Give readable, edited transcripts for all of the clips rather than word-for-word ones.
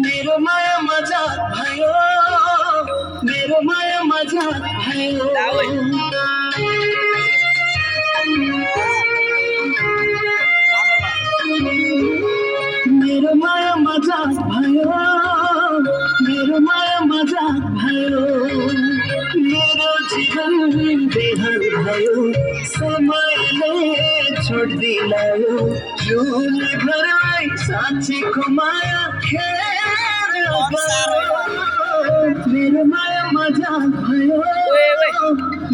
मेरो माया मजाक भयो मेरो माया मजाक भयो मेरो माया मजाक भयो मेरो जीवन बेहाल भयो समयले छोड दिलायो झुली भरलाई साँचीको माया खेर मेरो माया मजाक भयो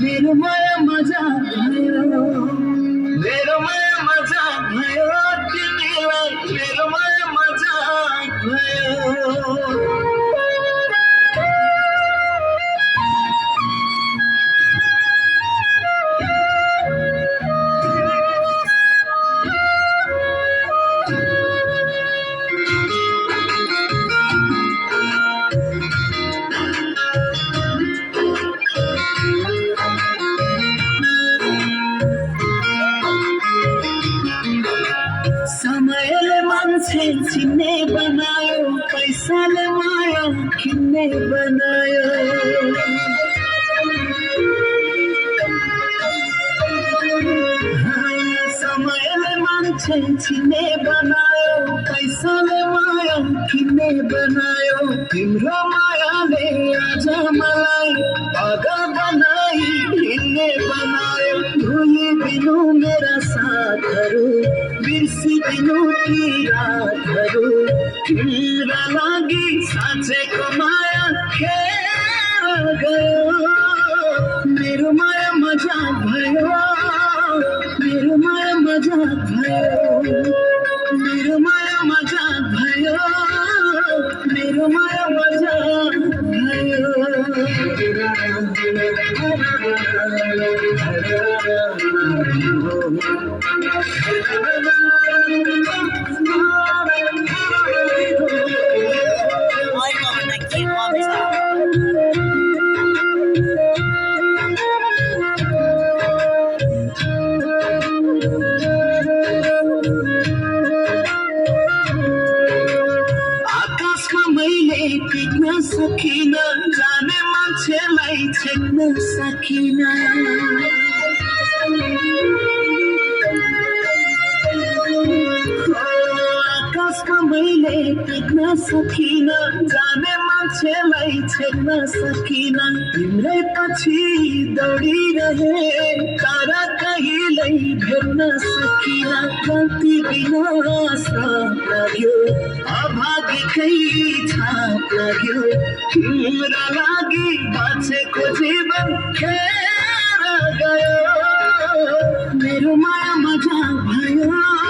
मेरो माया मजाक भयो मेरो माया मजाक भयो तिमीलाई मेरो माया मजाक भयो समयले मान्छे चिन्ने बनायो पैसाले माया किन्ने बनायो समयले मान्छे चिन्ने बनायो पैसाले माया किन्ने बनायो तिम्रो मायाले आज मलाई पागल बनाई हिँड्ने बनायो भुलिदिनु मेरा साथहरू बिर्सिदिनु ती रातहरू तिम्रा लागि साँचेको माया खेर गयो मेरो माया मजाक भयो मेरो माया मजाक भयो मेरो माया मजाक भयो मेरो माया मजाक भयो आकाशमा मैले टिक्न सकिन जाने मान्छेलाई छेक्न सकिन आकाशमा मैले टिक्न सकिन जाने मान्छेलाई छेक्न सकिन तिम्रै पछि दौडिरहे तर कहिल्यै भेट्न सकिन कति दिन साथ लाग्यो अभागीकै छाप लाग्यो तिम्रा लागि बाँचेको जीवन खेर गयो मेरो माया मजाक भयो